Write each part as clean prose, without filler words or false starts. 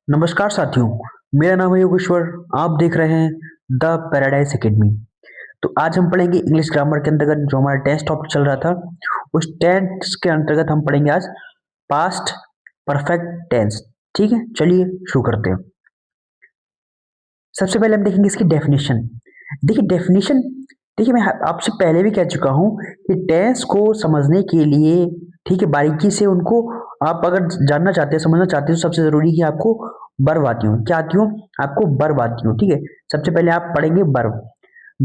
नमस्कार साथियों, मेरा नाम है योगेश्वर। आप देख रहे हैं द पैराडाइज एकेडमी। तो आज हम पढ़ेंगे इंग्लिश ग्रामर के अंतर्गत जो हमारा टेंस टॉपिक चल रहा था। उस टेंस के अंतर्गत हम पढ़ेंगे आज पास्ट परफेक्ट टेंस। ठीक है, चलिए शुरू करते हैं। सबसे पहले हम देखेंगे इसकी डेफिनेशन। देखिए डेफिनेशन, देखिए मैं आपसे पहले भी कह चुका हूं कि टेंस को समझने के लिए, ठीक है, बारीकी से उनको आप अगर जानना चाहते हैं, समझना चाहते हैं, तो सबसे जरूरी है कि आपको वर्ब आती हो। क्या आती हो? आपको वर्ब आती हो। ठीक है, सबसे पहले आप पढ़ेंगे वर्ब।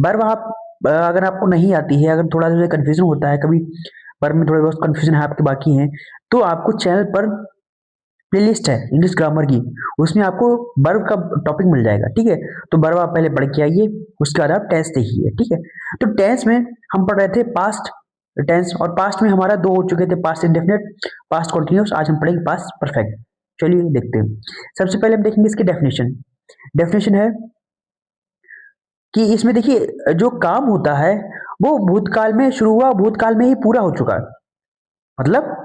वर्ब आप अगर आपको नहीं आती है, अगर थोड़ा सा कंफ्यूजन होता है कभी, वर्ब में थोड़े बहुत कंफ्यूजन है आपके बाकी हैं, तो आपको चैनल पर प्लेलिस्ट है इंग्लिश ग्रामर की, उसमें आपको वर्ब का टॉपिक मिल जाएगा। ठीक है, तो वर्ब आप पहले पढ़ के आइए, उसके बाद आप टेंस देखिए। ठीक है, तो टेंस में हम पढ़ रहे थे पास्ट टेंस, और पास्ट में हमारा दो हो चुके थे, पास्ट इंडेफिनिट, पास्ट कंटिन्यूअस। आज हम पढ़ेंगे पास्ट परफेक्ट। चलिए देखते हैं। सबसे पहले हम देखेंगे इसकी डेफिनेशन। डेफिनेशन है कि इसमें देखिए जो काम होता है वो भूतकाल में शुरू हुआ, भूतकाल में ही पूरा हो चुका है। मतलब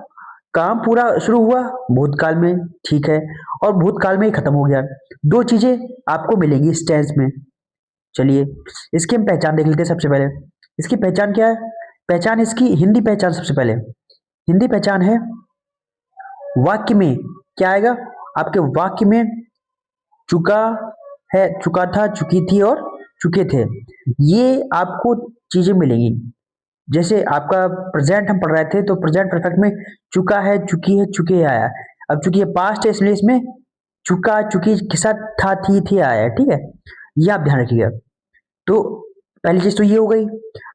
काम पूरा शुरू हुआ भूतकाल में, ठीक है, और भूतकाल में ही खत्म हो गया। दो चीजें आपको मिलेंगी इस टेंस में। चलिए इसकी हम पहचान देख लेते हैं। सबसे पहले इसकी पहचान क्या है? पहचान इसकी हिंदी पहचान। सबसे पहले हिंदी पहचान है, वाक्य में क्या आएगा? आपके वाक्य में चुका है, चुका था, चुकी थी और चुके थे, ये आपको चीजें मिलेंगी। जैसे आपका प्रेजेंट हम पढ़ रहे थे, तो प्रेजेंट परफेक्ट में चुका है, चुकी है, चुके आया। अब चूंकि ये पास्ट है इसलिए इसमें चुका चुकी के साथ था, थी आया है। ठीक है, ये आप ध्यान रखिएगा। तो पहली चीज तो ये हो गई।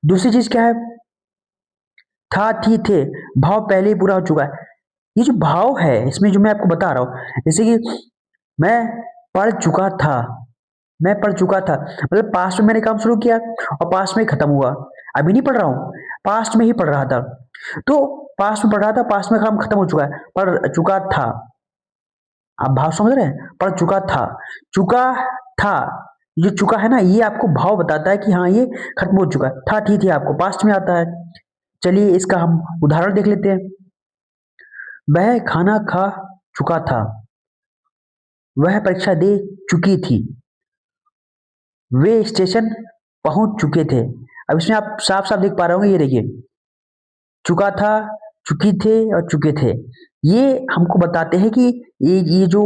दूसरी चीज क्या है? था, थी, थे, भाव पहले ही पूरा हो चुका है। ये जो भाव है इसमें जो मैं आपको बता रहा हूं, जैसे कि मैं पढ़ चुका था, मैं पढ़ चुका था, मतलब पास्ट में मैंने काम शुरू किया और पास्ट में ही खत्म हुआ। अभी नहीं पढ़ रहा हूं, पास्ट में ही पढ़ रहा था। तो पास्ट में पढ़ रहा था, पास्ट में काम खत्म हो चुका है, पढ़ चुका था। आप भाव समझ रहे हैं? पढ़ चुका था, चुका था। ये चुका है ना, ये आपको भाव बताता है कि हाँ ये खत्म हो चुका है। था, थी आपको पास्ट में आता है। चलिए इसका हम उदाहरण देख लेते हैं। वह खाना खा चुका था, वह परीक्षा दे चुकी थी, वे स्टेशन पहुंच चुके थे। अब इसमें आप साफ साफ देख पा रहे होंगे, ये देखिए, चुका था, चुकी थे और चुके थे। ये हमको बताते हैं कि ये जो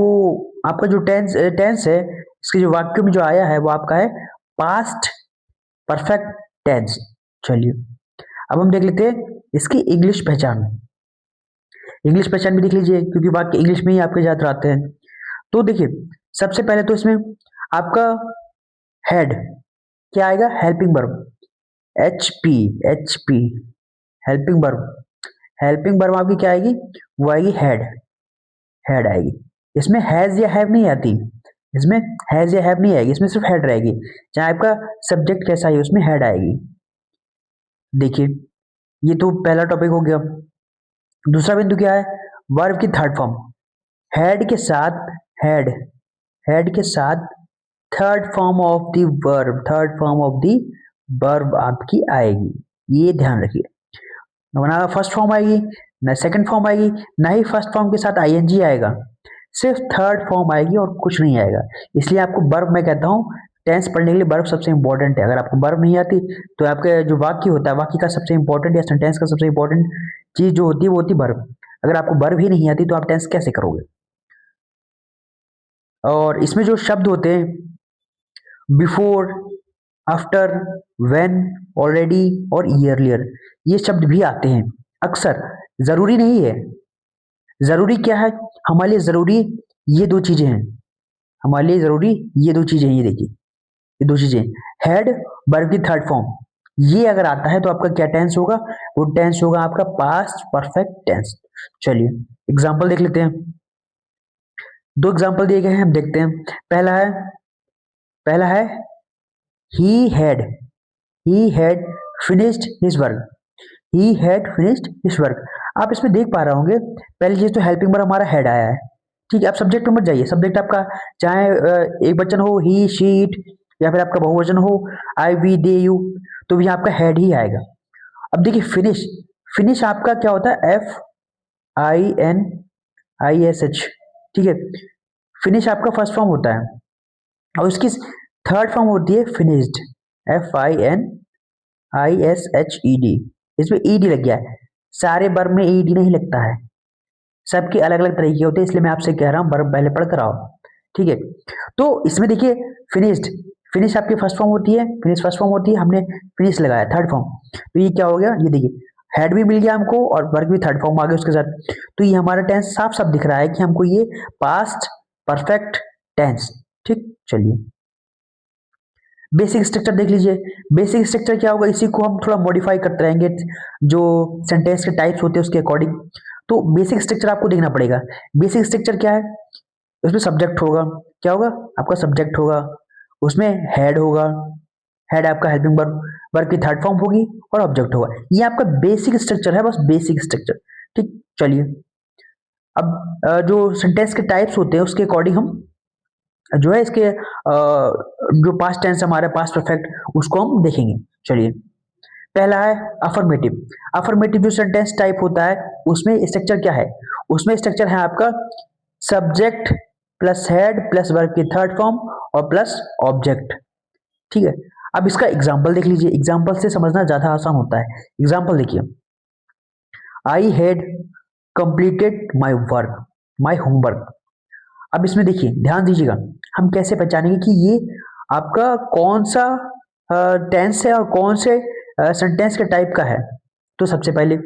आपका जो टेंस टेंस है, इसके जो वाक्य में जो आया है वो आपका है पास्ट परफेक्ट टेंस। चलिए अब हम देख लेते हैं इसकी इंग्लिश पहचान। इंग्लिश पहचान भी देख लीजिए, क्योंकि वाक्य इंग्लिश में ही आपके ज्यादा आते हैं। तो देखिए सबसे पहले तो इसमें आपका हेड क्या आएगा? Helping verb, H P helping verb. Helping verb आपकी क्या आएगी? वो आएगी हेड, हेड आएगी। इसमें हैज या हैव नहीं आती, इसमें हैज या हैव नहीं आएगी, इसमें सिर्फ हेड रहेगी। चाहे आपका सब्जेक्ट कैसा है उसमें हेड आएगी। देखिए ये तो पहला टॉपिक हो गया। दूसरा बिंदु क्या है? वर्ब की थर्ड फॉर्म। हेड के साथ हेड, हेड के साथ third form of the verb, third form of the verb आपकी आएगी। ये ध्यान रखिए, ना फर्स्ट फॉर्म आएगी ना सेकंड फॉर्म आएगी, ना ही फर्स्ट फॉर्म के साथ आईएनजी आएगा, सिर्फ थर्ड फॉर्म आएगी और कुछ नहीं आएगा। इसलिए आपको वर्ब, मैं कहता हूँ टेंस पढ़ने के लिए वर्ब सबसे इंपॉर्टेंट है। अगर आपको वर्ब नहीं आती तो आपके जो वाक्य होता है, वाक्य का सबसे इंपॉर्टेंट या सेंटेंस का सबसे इंपॉर्टेंट चीज जो होती है वो होती है वर्ब। अगर आपको वर्ब ही नहीं आती तो आप टेंस कैसे करोगे? और इसमें जो शब्द होते हैं बिफोर, आफ्टर, वेन, ऑलरेडी और ईयरलियर, ये शब्द भी आते हैं अक्सर। जरूरी नहीं है। जरूरी क्या है हमारे लिए? जरूरी ये दो चीजें हैं हमारे लिए, जरूरी ये दो चीजें हैं। ये देखिए, ये दो चीजें, हेड, वर्ब की थर्ड फॉर्म, ये अगर आता है तो आपका क्या टेंस होगा? वो टेंस होगा आपका पास्ट परफेक्ट टेंस। चलिए एग्जांपल देख लेते हैं। दो एग्जांपल दिए गए हैं, हम देखते हैं। पहला है he had, he had finished his work, he had finished his work. आप इसमें देख पा रहे होंगे, पहली चीज तो हेल्पिंग वर्ब हमारा हेड आया है। ठीक है, आप सब्जेक्ट में मत जाइए। सब्जेक्ट आपका चाहे एक वचन हो, ही शी इट, या फिर आपका बहुवचन हो, आई वी दे यू, तो भी आपका हेड ही आएगा। अब देखिए फिनिश, फिनिश आपका क्या होता है? F I N I S H। ठीक है, फिनिश आपका फर्स्ट फॉर्म होता है और उसकी थर्ड फॉर्म होती है फिनिश्ड, FINISHED। इसमें ED लग गया है, सारे वर्ब में ED नहीं लगता है, सबके अलग अलग तरीके होते हैं, इसलिए मैं आपसे कह रहा हूँ वर्ब पहले पढ़ कर आओ, ठीक है। तो इसमें देखिए फिनिश्ड, फिनिश आपकी फर्स्ट फॉर्म होती है, फिनिश फर्स्ट फॉर्म होती है, हमने फिनिश लगाया थर्ड फॉर्म, तो ये क्या हो गया, ये देखिए हेड भी मिल गया हमको और वर्ब भी थर्ड फॉर्म आ गया उसके साथ। तो ये हमारा टेंस साफ साफ दिख रहा है कि हमको ये पास्ट परफेक्ट टेंस, ठीक। चलिए बेसिक स्ट्रक्चर देख लीजिए, बेसिक स्ट्रक्चर क्या होगा, इसी को हम थोड़ा मॉडिफाई करते रहेंगे जो सेंटेंस के टाइप्स होते हैं उसके अकॉर्डिंग। तो बेसिक स्ट्रक्चर आपको देखना पड़ेगा। बेसिक स्ट्रक्चर क्या है, उसमें सब्जेक्ट होगा, क्या होगा आपका सब्जेक्ट होगा, उसमें हेड होगा, हेड आपका हेल्पिंग वर्ब, वर्ब की थर्ड फॉर्म होगी और ऑब्जेक्ट होगा। ये आपका बेसिक स्ट्रक्चर है, बस बेसिक स्ट्रक्चर, ठीक। चलिए अब जो सेंटेंस के टाइप्स होते हैं उसके अकॉर्डिंग हम जो है इसके जो पास्ट टेंस हमारा पास्ट परफेक्ट उसको हम देखेंगे। चलिए पहला है अफर्मेटिव। अफर्मेटिव जो सेंटेंस टाइप होता है उसमें स्ट्रक्चर क्या है, उसमें स्ट्रक्चर है आपका subject plus head plus verb की थर्ड फॉर्म और प्लस ऑब्जेक्ट, ठीक है। अब इसका एग्जाम्पल देख लीजिए, एग्जाम्पल से समझना ज्यादा आसान होता है। एग्जाम्पल देखिए, I had completed my work, my homework. अब इसमें देखिए ध्यान दीजिएगा, हम कैसे पहचानेंगे कि ये आपका कौन सा टेंस है और कौन से सेंटेंस के टाइप का है। तो सबसे पहले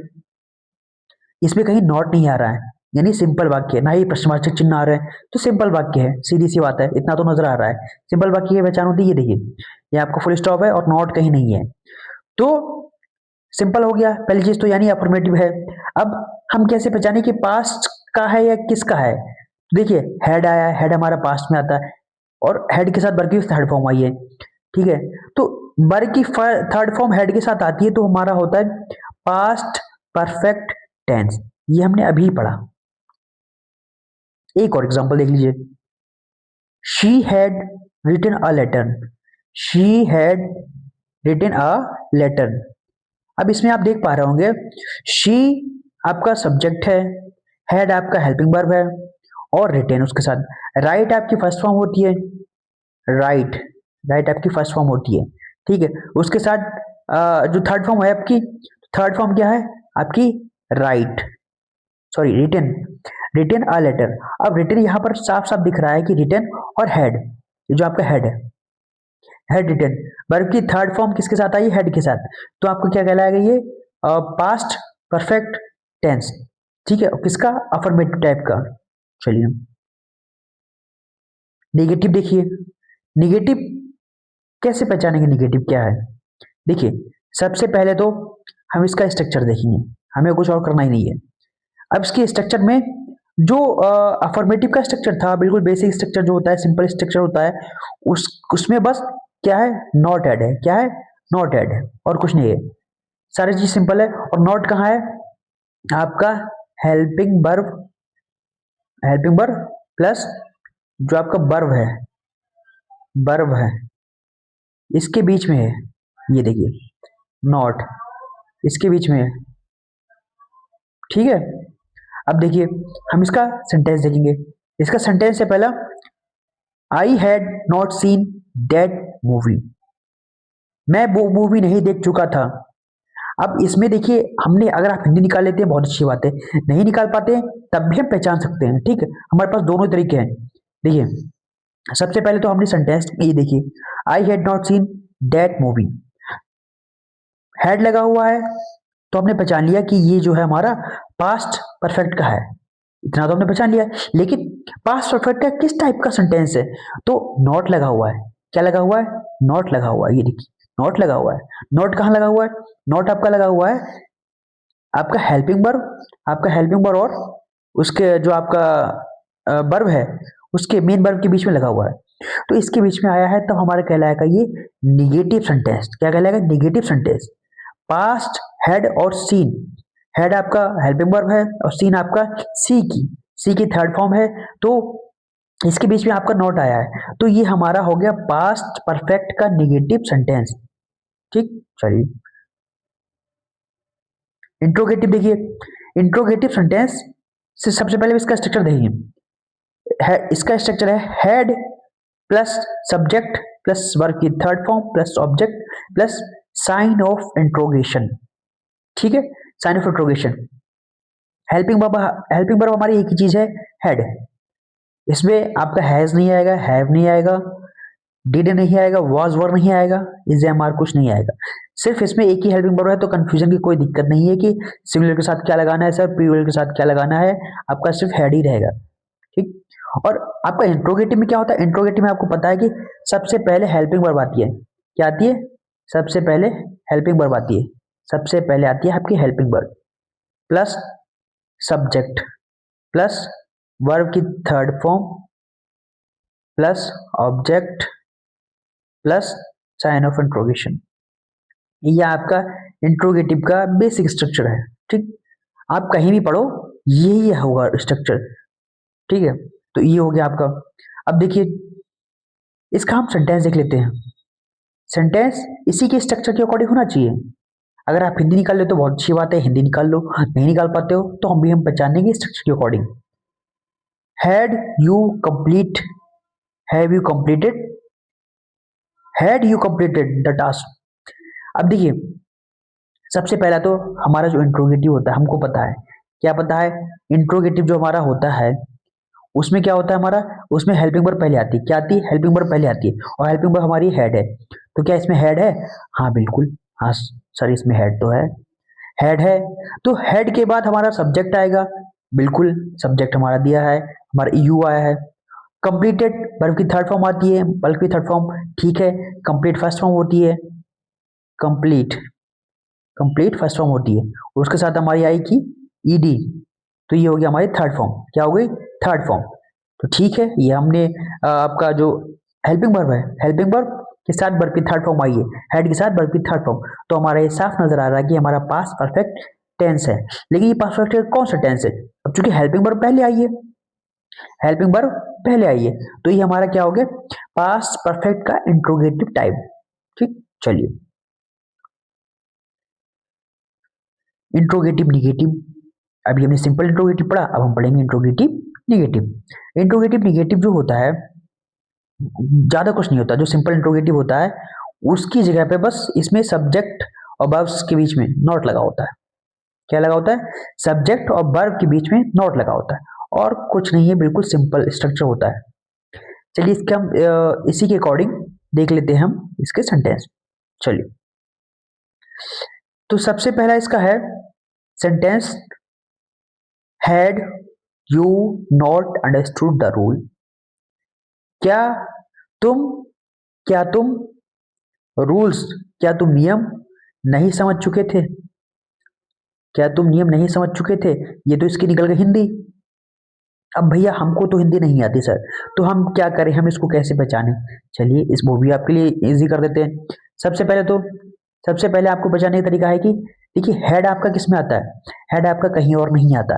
इसमें कहीं नॉट नहीं आ रहा है, यानी सिंपल वाक्य है, ना ही प्रश्नवाचक चिन्ह आ रहा है, तो सिंपल वाक्य है, सीधी सी बात है, इतना तो नजर आ रहा है। सिंपल वाक्य की पहचान होती है, ये देखिए ये आपका फुल स्टॉप है और नॉट कहीं नहीं है, तो सिंपल हो गया पहली चीज तो, यानी अफर्मेटिव है। अब हम कैसे पहचाने कि पास्ट का है या किसका है, देखिए हेड आया है, हेड हमारा पास्ट में आता है और हेड के साथ वर्ब की थर्ड फॉर्म आई है, ठीक है। तो वर्ब की थर्ड फॉर्म हेड के साथ आती है तो हमारा होता है पास्ट परफेक्ट टेंस, ये हमने अभी पढ़ा। एक और एग्जांपल देख लीजिए, she had written a letter, she had written a letter. अब इसमें आप देख पा रहे होंगे शी आपका सब्जेक्ट है, हेड आपका हेल्पिंग वर्ब है और रिटेन उसके साथ। राइट आपकी फर्स्ट फॉर्म होती है, राइट, राइट आपकी फर्स्ट फॉर्म होती है, ठीक है। उसके साथ जो थर्ड फॉर्म है आपकी, थर्ड फॉर्म क्या है आपकी, right, sorry written, written a letter. अब रिटेन यहाँ पर साफ साफ दिख रहा है कि रिटेन और हेड, ये जो आपका हेड है, हेड रिटेन, वर्ब की थर्ड फॉर्म किसके साथ आई, हेड के साथ, तो आपको क्या कहलाएगा ये पास्ट परफेक्ट टेंस, ठीक है। किसका, अफर्मेटिव टाइप का। चलिए नेगेटिव देखिए, नेगेटिव कैसे पहचानेंगे, नेगेटिव क्या है, देखिए सबसे पहले तो हम इसका स्ट्रक्चर देखेंगे, हमें कुछ और करना ही नहीं है। अब इसके स्ट्रक्चर में जो अफर्मेटिव का स्ट्रक्चर था, बिल्कुल बेसिक स्ट्रक्चर जो होता है, सिंपल स्ट्रक्चर होता है, उसमें बस क्या है, नॉट ऐड है, क्या है, नॉट ऐड है और कुछ नहीं है, सारी चीज सिंपल है। और नॉट कहाँ है आपका, helping verb, helping verb plus जो आपका वर्ब है, वर्ब है इसके बीच में है, ये देखिए नॉट इसके बीच में है, ठीक है। अब देखिए हम इसका सेंटेंस देखेंगे, इसका सेंटेंस है पहला, I had not seen that movie, मैं वो मूवी नहीं देख चुका था। अब इसमें देखिए हमने, अगर आप हिंदी निकाल लेते हैं बहुत अच्छी बात है, नहीं निकाल पाते हैं तब भी हम पहचान सकते हैं, ठीक है। हमारे पास दोनों तरीके हैं। देखिए सबसे पहले तो हमने सेंटेंस ये देखिए, I had not seen that movie, had लगा हुआ है तो हमने पहचान लिया कि ये जो है हमारा पास्ट परफेक्ट का है, इतना तो हमने पहचान लिया। लेकिन पास्ट परफेक्ट का किस टाइप का सेंटेंस है, तो नॉट लगा हुआ है, क्या लगा हुआ है, नॉट लगा हुआ है, ये देखिए नॉट लगा हुआ है। नॉट कहाँ लगा हुआ है, नॉट आपका लगा हुआ है आपका हेल्पिंग वर्ब, आपका हेल्पिंग वर्ब और उसके जो आपका वर्ब है उसके मेन वर्ब के बीच में लगा हुआ है, तो इसके बीच में आया है तब हमारा कहलाएगा ये निगेटिव सेंटेंस। क्या कहलाएगा, निगेटिव सेंटेंस। पास्ट हेड और सीन, हेड आपका हेल्पिंग वर्ब है और सीन आपका सी की थर्ड फॉर्म है, तो इसके बीच में आपका नॉट आया है, तो ये हमारा हो गया पास्ट परफेक्ट का निगेटिव सेंटेंस, ठीक। चलिए इंट्रोगेटिव देखिए, इंट्रोगेटिव सेंटेंस से सबसे पहले इसका स्ट्रक्चर देखिए, इसका स्ट्रक्चर है head plus subject plus verb की third form plus object plus sign of interrogation. ठीक है, sign of interrogation. Helping verb हमारी एक ही चीज है, हेड। इसमें आपका हैज नहीं आएगा, हैव नहीं आएगा, डिड नहीं आएगा, वाज वर नहीं आएगा, इज एम आर कुछ नहीं आएगा। सिर्फ इसमें एक ही हेल्पिंग वर्ब है, तो कंफ्यूजन की कोई दिक्कत नहीं है कि सिमिलर के साथ क्या लगाना है सर, प्लूरल के साथ क्या लगाना है, आपका सिर्फ हेड ही रहेगा। ठीक। और आपका इंट्रोगेटिव में क्या होता है, इंट्रोगेटिव में आपको पता है कि सबसे पहले हेल्पिंग वर्ब आती है। क्या आती है? सबसे पहले हेल्पिंग वर्ब आती है, सबसे पहले आती है आपकी helping verb plus subject plus verb की third form plus object plus sign of interrogation. ये आपका इंट्रोगेटिव का बेसिक स्ट्रक्चर है। ठीक, आप कहीं भी पढ़ो यही होगा स्ट्रक्चर। ठीक है, तो ये हो गया आपका। अब देखिए इसका हम सेंटेंस देख लेते हैं। सेंटेंस इसी के स्ट्रक्चर के अकॉर्डिंग होना चाहिए। अगर आप हिंदी निकाल ले तो बहुत अच्छी बात है, हिंदी निकाल लो, नहीं निकाल पाते हो तो हम पहचानेंगे स्ट्रक्चर के according. Had you complete, have you completed, had you completed the task. अब देखिए सबसे पहला तो हमारा जो इंट्रोगेटिव होता है, हमको पता है, क्या पता है, इंट्रोगेटिव जो हमारा होता है उसमें क्या होता है हमारा, उसमें हेल्पिंग वर्ब पहले आती है। क्या आती है? हेल्पिंग वर्ब पहले आती है, और हेल्पिंग वर्ब हमारी हेड है। तो क्या इसमें हेड है? हाँ बिल्कुल, हाँ सर इसमें हेड तो है, हेड है। तो हेड के बाद हमारा सब्जेक्ट आएगा, बिल्कुल सब्जेक्ट हमारा दिया है, हमारा यू आया है। कंप्लीटेड वर्ब की थर्ड फॉर्म आती है, वर्ब की थर्ड फॉर्म, ठीक है। कंप्लीट फर्स्ट फॉर्म होती है, कंप्लीट, कंप्लीट फर्स्ट फॉर्म होती है, और उसके साथ हमारी आएगी ईडी। तो ये हो गया हमारी थर्ड फॉर्म, क्या हो गई? Third form. तो ठीक है, ये हमने आपका जो हेल्पिंग वर्ब है, हेल्पिंग वर्ब के साथ वर्ब की थर्ड फॉर्म आई है, हेड के साथ वर्ब की थर्ड फॉर्म। तो हमारा ये साफ नजर आ रहा है कि हमारा पास्ट परफेक्ट टेंस है। लेकिन ये पास्ट परफेक्ट कौन सा टेंस है? अब चूंकि हेल्पिंग वर्ब पहले आई है, हेल्पिंग वर्ब पहले आई है, तो ये हमारा क्या हो गया? पास्ट परफेक्ट का इंट्रोगेटिव टाइप। ठीक, चलिए इंट्रोगेटिव निगेटिव। अभी हमने सिंपल इंट्रोगेटिव पढ़ा, अब हम पढ़ेंगे इंट्रोगेटिव निगेटिव। इंट्रोगेटिव निगेटिव जो होता है ज्यादा कुछ नहीं होता, जो सिंपल इंट्रोगेटिव होता है उसकी जगह पे बस इसमें सब्जेक्ट और वर्ब्स के बीच में नॉट लगा होता है। क्या लगा होता है? सब्जेक्ट और वर्ब के बीच में नॉट लगा होता है, और कुछ नहीं है, बिल्कुल सिंपल स्ट्रक्चर होता है। चलिए इसके हम इसी के अकॉर्डिंग देख लेते हैं हम इसके सेंटेंस। चलिए, तो सबसे पहला इसका है sentence, had you not understood the rule. क्या तुम, क्या तुम रूल्स, क्या तुम नियम नहीं समझ चुके थे? क्या तुम नियम नहीं समझ चुके थे? ये तो इसकी निकल गई हिंदी। अब भैया हमको तो हिंदी नहीं आती सर, तो हम क्या करें, हम इसको कैसे पहचाने? चलिए इस वो भी आपके लिए इजी कर देते हैं। सबसे पहले तो, सबसे पहले आपको पहचानने का तरीका है कि देखिए हेड आपका किस में आता है, हेड आपका कहीं और नहीं आता,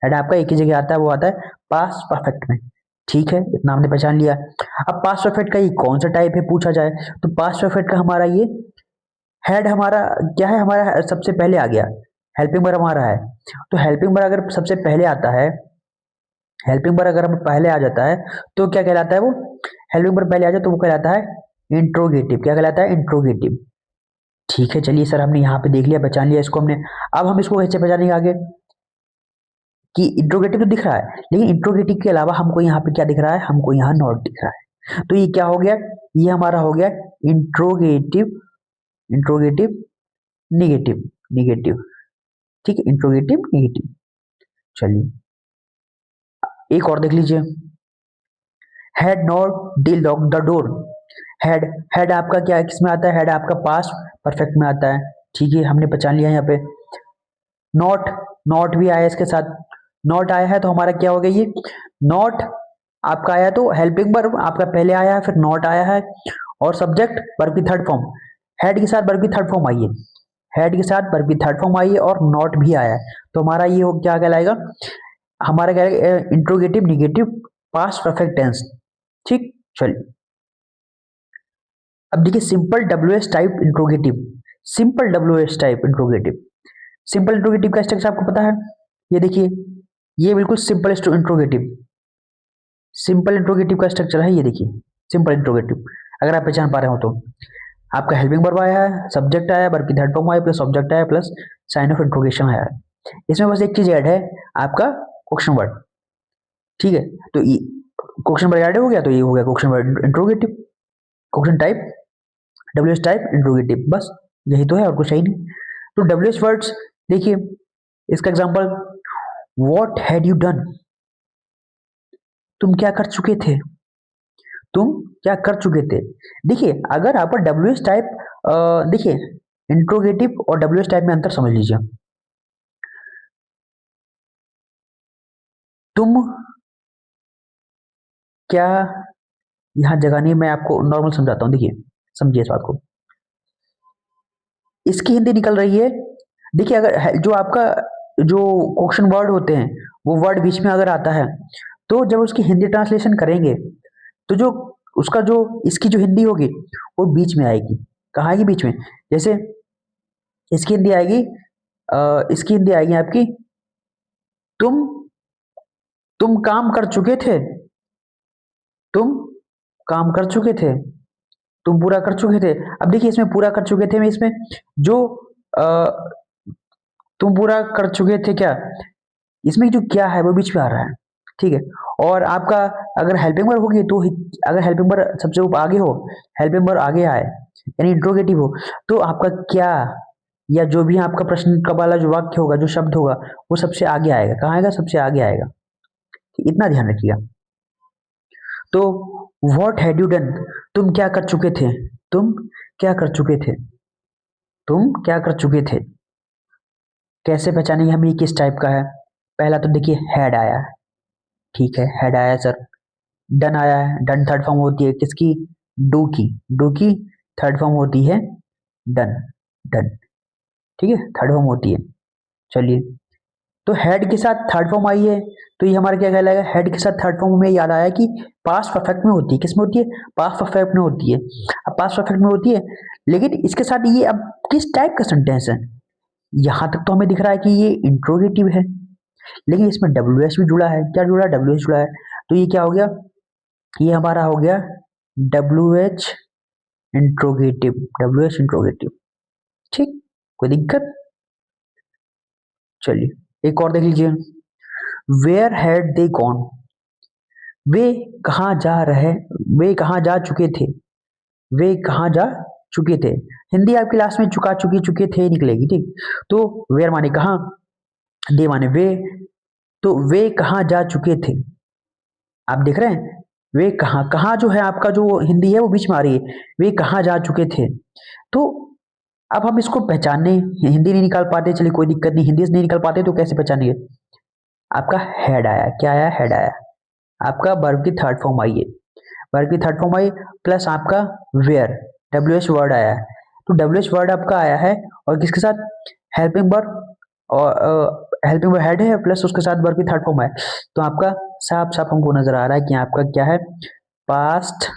हेड आपका एक ही जगह आता है, वो आता है पास्ट परफेक्ट में। ठीक है, इतना हमने पहचान लिया। अब पास्ट परफेक्ट का ये कौन सा टाइप है पूछा जाए, तो पास्ट परफेक्ट का हमारा ये हेड हमारा क्या है, हमारा सबसे पहले आ गया, हेल्पिंग वर्ब हमारा है। तो हेल्पिंग वर्ब अगर सबसे पहले आता है, हेल्पिंग वर्ब अगर हम पहले आ जाता है तो क्या कहलाता है वो, हेल्पिंग वर्ब पहले आ जाए तो वो कहलाता है इंट्रोगेटिव। क्या कहलाता है? इंट्रोगेटिव। ठीक है, चलिए सर हमने यहाँ पे देख लिया, पहचान लिया इसको हमने। अब हम इसको कैसे पहचानेंगे आगे, कि इंट्रोगेटिव तो दिख रहा है, लेकिन इंट्रोगेटिव के अलावा हमको यहाँ पे क्या दिख रहा है, हमको यहाँ नॉट दिख रहा है। तो ये क्या हो गया, ये हमारा हो गया इंट्रोगेटिव, इंट्रोगेटिव निगेटिव, निगेटिव। ठीक है, इंट्रोगेटिव निगेटिव। चलिए एक और देख लीजिए, had not they lock the door. Head, head आपका क्या किसमें आता है, हेड आपका पास्ट परफेक्ट में आता है। ठीक है, हमने पहचान लिया यहाँ पे। नॉट, नॉट भी आया इसके साथ, नॉट आया है तो हमारा क्या हो गया, ये नॉट आपका आया तो हेल्पिंग वर्ब आपका पहले आया है, फिर नॉट आया है, और सब्जेक्ट वर्ब की थर्ड फॉर्म, हेड के साथ वर्ब की थर्ड फॉर्म आई है, हेड के साथ वर्ब की थर्ड फॉर्म आई है, और नॉट भी आया है। तो हमारा ये हो क्या कहलाएगा, हमारा क्या interrogative negative past perfect tense. ठीक, चलिए अब देखिए simple W H type interrogative, simple W H type interrogative. Simple interrogative का स्ट्रक्चर आपको पता है, ये देखिए ये बिल्कुल सिंपल इंट्रोगेटिव, सिंपल इंट्रोगेटिव का स्ट्रक्चर है ये, देखिए सिंपल इंट्रोगेटिव, अगर आप पहचान पा रहे हो तो। आपका हेल्पिंग वर्ब आया है, सब्जेक्ट आया, वर्ब की थर्ड फॉर्म आया, प्लस ऑब्जेक्ट आया, प्लस साइन ऑफ इंट्रोगेशन आया है। इसमें बस एक चीज ऐड है, आपका क्वेश्चन वर्ड। ठीक है, तो क्वेश्चन वर्ड ऐड हो गया, तो ये हो गया question word interrogative, question type WH type interrogative, बस यही तो है और कुछ है ही नहीं। तो डब्ल्यूएच वर्ड्स देखिए, इसका example, what had you done, तुम क्या कर चुके थे, तुम क्या कर चुके थे। देखिए अगर आप डब्ल्यूएच टाइप, देखिए इंट्रोगेटिव और डब्ल्यूएच टाइप में अंतर समझ लीजिए। तुम क्या, यहां जगह नहीं, मैं आपको नॉर्मल समझाता हूं, देखिए समझिए इस बात को। इसकी हिंदी निकल रही है, देखिए अगर जो आपका जो क्वेश्चन वर्ड होते हैं वो वर्ड बीच में अगर आता है, तो जब उसकी हिंदी ट्रांसलेशन करेंगे तो जो उसका जो इसकी जो हिंदी होगी वो बीच में आएगी। कहाँ आएगी, बीच में। जैसे इसकी हिंदी आएगी, इसकी हिंदी आएगी आपकी, तुम तुम काम कर चुके थे, तुम काम कर चुके थे, तुम पूरा कर चुके थे। अब देखिए इसमें पूरा कर चुके थे में इसमें जो अ, तुम पूरा कर चुके थे क्या, इसमें जो क्या है वो बीच में आ रहा है। ठीक है, और आपका अगर हेल्पिंग वर्ब होगी तो अगर हेल्पिंग वर्ब सबसे ऊपर आगे हो, हेल्पिंग वर्ब आगे आए यानी इंट्रोगेटिव हो, तो आपका क्या या जो भी आपका प्रश्न का वाला जो वाक्य होगा, जो शब्द होगा, वो सबसे आगे आएगा। कहाँ आएगा, सबसे आगे आएगा। इतना ध्यान रखिएगा। तो व्हाट हैड यू डन, तुम क्या कर चुके थे, तुम क्या कर चुके थे, तुम क्या कर चुके थे। कैसे पहचानेंगे हम ये किस टाइप का है। पहला तो देखिए हैड आया, ठीक है हैड आया सर। डन आया है, डन थर्ड फॉर्म होती है किसकी, डू की, डू की थर्ड फॉर्म होती है डन, डन। ठीक है, थर्ड फॉर्म होती है। चलिए, तो हेड के साथ थर्ड फॉर्म आई है, तो ये हमारा क्या कहलाएगा, हेड के साथ थर्ड फॉर्म में याद आया कि पास्ट परफेक्ट में होती है, किस में होती है, पास्ट परफेक्ट में होती है। अब पास्ट परफेक्ट में होती है, लेकिन इसके साथ ये अब किस टाइप का सेंटेंस है, यहां तक तो हमें दिख रहा है कि ये इंट्रोगेटिव है, लेकिन इसमें डब्ल्यू एच भी जुड़ा है। क्या जुड़ा है, डब्ल्यू एच जुड़ा है। तो ये क्या हो गया, ये हमारा हो गया W H interrogative, W H interrogative. ठीक, कोई दिक्कत। चलिए एक और देख लीजिए, वेयर हैड दे गॉन, वे कहाँ जा रहे, वे कहाँ जा चुके थे, वे कहाँ जा चुके थे। हिंदी आपकी लास्ट में चुका चुकी चुके थे निकलेगी। ठीक, तो वेयर माने कहाँ, दे माने वे, तो वे कहाँ जा चुके थे। आप देख रहे हैं, वे कहाँ, कहाँ जो है आपका जो हिंदी है वो बीच में आ रही है, वे कहाँ जा चुके थे। तो अब हम इसको पहचानने, हिंदी नहीं निकाल पाते, चलिए कोई दिक्कत नहीं, हिंदी से नहीं निकाल पाते तो कैसे पहचानेंगे। आपका हेड आया, क्या आया, हेड आया, आपका वर्ब की थर्ड फॉर्म आई है, वर्ब की थर्ड फॉर्म आई, प्लस आपका वेयर डब्ल्यू एच वर्ड आया है। तो डब्ल्यू एच वर्ड आपका आया है और किसके साथ, हेल्पिंग वर्ब, और हेल्पिंग वर्ब हेड है प्लस उसके साथ वर्ब की थर्ड फॉर्म है। तो आपका साफ साफ हमको नजर आ रहा है कि आपका क्या है, पास्ट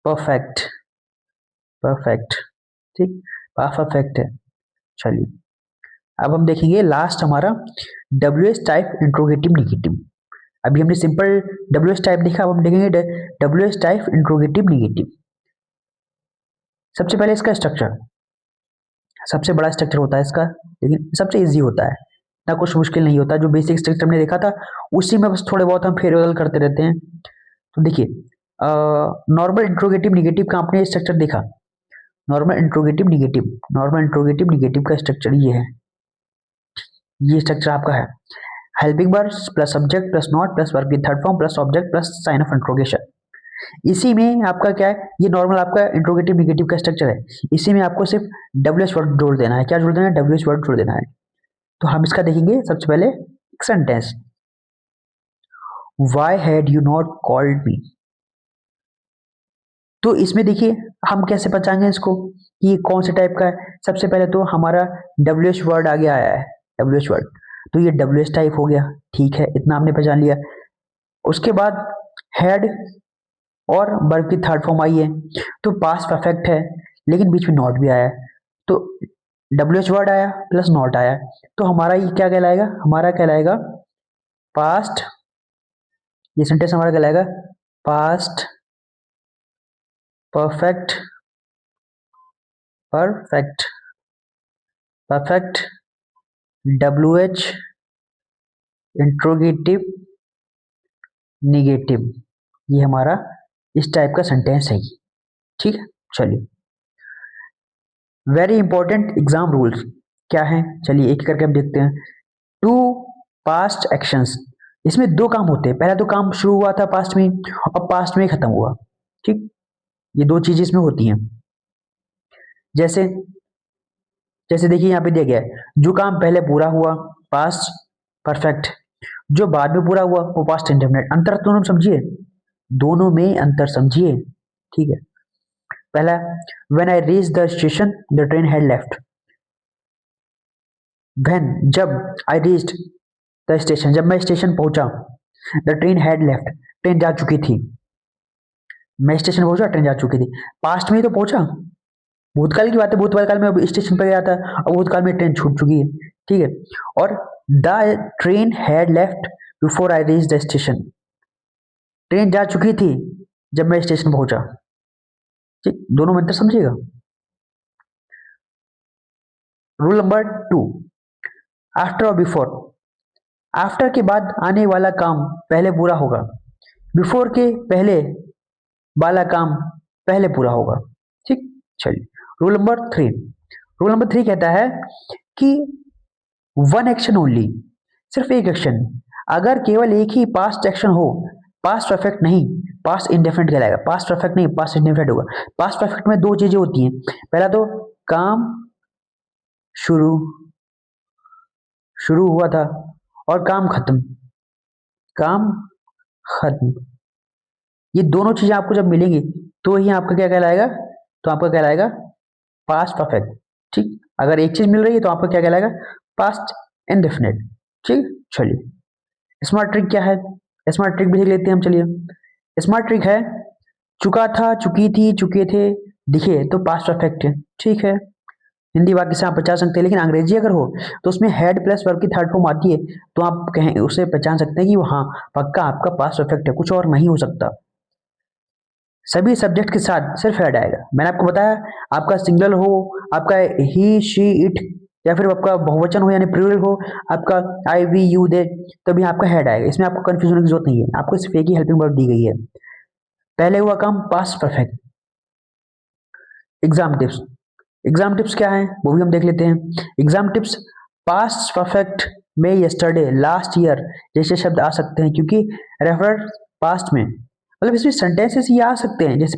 परफेक्ट, परफेक्ट। ठीक, पास्ट परफेक्ट है। चलिए अब हम देखेंगे लास्ट हमारा W H type interrogative negative. अभी हमने सिंपल डब्ल्यू एच टाइप देखा, अब हम देखेंगे W H type interrogative negative. सबसे पहले इसका स्ट्रक्चर, सबसे बड़ा स्ट्रक्चर होता है इसका, लेकिन सबसे इजी होता है, ना कुछ मुश्किल नहीं होता। जो बेसिक स्ट्रक्चर हमने देखा था उसी में बस थोड़े बहुत हम फेरबदल करते रहते हैं। तो देखिए नॉर्मल इंट्रोगेटिव निगेटिव का आपने स्ट्रक्चर देखा, normal interrogative negative, normal interrogative negative का स्ट्रक्चर ये है, ये स्ट्रक्चर आपका है, helping verbs plus subject plus not plus verb की third form plus object plus sign of interrogation. इसी में आपका क्या है, ये नॉर्मल आपका इंट्रोगेटिव निगेटिव का स्ट्रक्चर है। इसी में आपको सिर्फ डब्ल्यू एच वर्ड जोड़ देना है, क्या जोड़ देना है, डब्ल्यू एच वर्ड जोड़ देना है। तो हम इसका देखेंगे सबसे पहले एक sentence, why had you not called me. तो इसमें देखिए हम कैसे पहचानेंगे इसको कि ये कौन से टाइप का है। सबसे पहले तो हमारा डब्ल्यू एच वर्ड आगे आया है, डब्ल्यू एच वर्ड, तो ये डब्ल्यू एच टाइप हो गया। ठीक है, इतना हमने पहचान लिया। उसके बाद हैड और वर्ब की थर्ड फॉर्म आई है, तो पास्ट परफेक्ट है, लेकिन बीच में नॉट भी आया है, तो डब्ल्यू एच वर्ड आया प्लस नॉट आया, तो हमारा ये क्या कहलाएगा, हमारा कहलाएगा पास्ट ये सेंटेंस हमारा कहलाएगा past perfect perfect perfect WH interrogative negative. ये हमारा इस टाइप का सेंटेंस है ये। ठीक है, चलिए वेरी इंपॉर्टेंट एग्जाम रूल्स क्या है, चलिए एक करके हम देखते हैं। टू पास्ट एक्शंस, इसमें दो काम होते हैं। पहला तो काम शुरू हुआ था पास्ट में और पास्ट में खत्म हुआ। ठीक, ये दो चीजें इसमें होती हैं। जैसे जैसे देखिए यहाँ पे दिया गया है, जो काम पहले पूरा हुआ पास्ट परफेक्ट, जो बाद में पूरा हुआ वो पास्ट इंडेफिनिट। अंतर दोनों समझिए, दोनों में अंतर समझिए। ठीक है, पहला when I reach the station the train had left. When, जब, आई रीच्ड द स्टेशन, जब मैं स्टेशन पहुंचा, the train had left, train जा चुकी थी। मैं स्टेशन पहुंचा, ट्रेन जा चुकी थी। पास्ट में ही तो पहुंचा, भूतकाल की बात है, भूतकाल काल में अब स्टेशन पर गया था और भूतकाल में ट्रेन छूट चुकी है। ठीक है, और the train had left before I reach the station, train जा चुकी थी जब मैं स्टेशन पहुंचा। ठीक, दोनों में अंतर समझिएगा। रूल नंबर 2, आफ्टर और बिफोर। आफ्टर के बाद आने वाला काम पहले पूरा होगा, बिफोर के पहले वाला काम पहले पूरा होगा। ठीक, चलिए रूल नंबर 3। रूल नंबर 3 कहता है कि वन एक्शन ओनली, सिर्फ एक एक्शन। अगर केवल एक ही पास्ट एक्शन हो, पास्ट परफेक्ट नहीं, पास्ट इंडेफिनिट कहलाएगा। पास्ट परफेक्ट नहीं, पास्ट इंडेफिनिट होगा। पास्ट परफेक्ट में दो चीजें होती हैं। पहला तो काम शुरू शुरू हुआ था और काम खत्म, काम खत्म। ये दोनों चीजें आपको जब मिलेंगी तो ही आपका क्या कहलाएगा, तो आपका कहलाएगा पास्ट परफेक्ट। ठीक, अगर एक चीज मिल रही है तो आपका क्या कहलाएगा, पास्ट इंडेफिनिट। ठीक, चलिए स्मार्ट ट्रिक क्या है, स्मार्ट ट्रिक भी देख लेते हैं हम। चलिए स्मार्ट ट्रिक है चुका था, चुकी थी, चुके थे, दिखे तो पास्ट परफेक्ट है। ठीक है, हिंदी वाक्य से आप पहचान सकते हैं, लेकिन अंग्रेजी अगर हो तो उसमें हेड प्लस वर्ब की थर्ड फॉर्म आती है, तो आप कहें उसे पहचान सकते हैं कि हाँ पक्का आपका पास्ट परफेक्ट है, कुछ और नहीं हो सकता। सभी सब्जेक्ट के साथ सिर्फ हेड आएगा। मैंने आपको बताया, आपका सिंगल हो, आपका ही शी इट, या फिर आपका बहुवचन हो यानी प्लूरल हो, आपका आई वी यू दे, तभी आपका हेड आएगा। इसमें आपको कंफ्यूजन की जरूरत नहीं है, आपको सिर्फ एक ही हेल्पिंग वर्ब दी गई है। पहले हुआ काम past perfect. Exam tips, exam tips क्या है वो भी हम देख लेते हैं। एग्जाम टिप्स, पास्ट परफेक्ट में यस्टरडे, लास्ट ईयर जैसे शब्द आ सकते हैं, क्योंकि रेफर पास्ट में, मतलब इसमें सेंटेंसेस ये आ सकते हैं। जैसे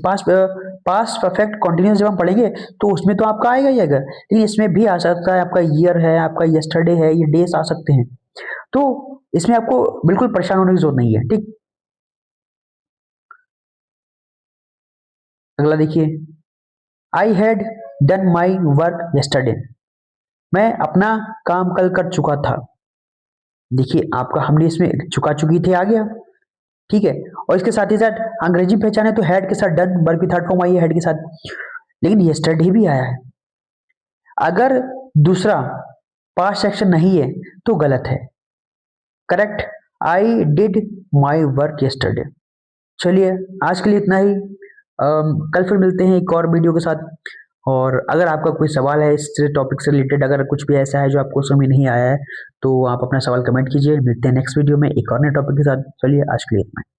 पास्ट परफेक्ट कंटिन्यूअस जब हम पढ़ेंगे तो उसमें तो आपका आएगा ही आएगा, लेकिन इसमें भी आ सकता है, आपका ईयर है, आपका यस्टरडे है, ये डेज आ सकते हैं। तो इसमें आपको बिल्कुल परेशान होने की जरूरत नहीं है। ठीक, अगला देखिए, I had done my work yesterday, मैं अपना काम कल कर चुका था। देखिए आपका हमने इसमें चुका चुकी थे आ गया। ठीक है, और इसके साथ ही साथ अंग्रेजी पहचाने तो हेड के साथ डन, वर्ब की थर्ड फॉर्म आई है हेड के साथ, लेकिन यस्टरडे भी आया है। अगर दूसरा पास्ट सेक्शन नहीं है तो गलत है। Correct, I did my work yesterday. चलिए आज के लिए इतना ही, कल फिर मिलते हैं एक और वीडियो के साथ। और अगर आपका कोई सवाल है इस टॉपिक से रिलेटेड, अगर कुछ भी ऐसा है जो आपको समझ नहीं आया है, तो आप अपना सवाल कमेंट कीजिए। मिलते हैं नेक्स्ट वीडियो में एक और नए टॉपिक के साथ। चलिए आज के लिए इतना ही।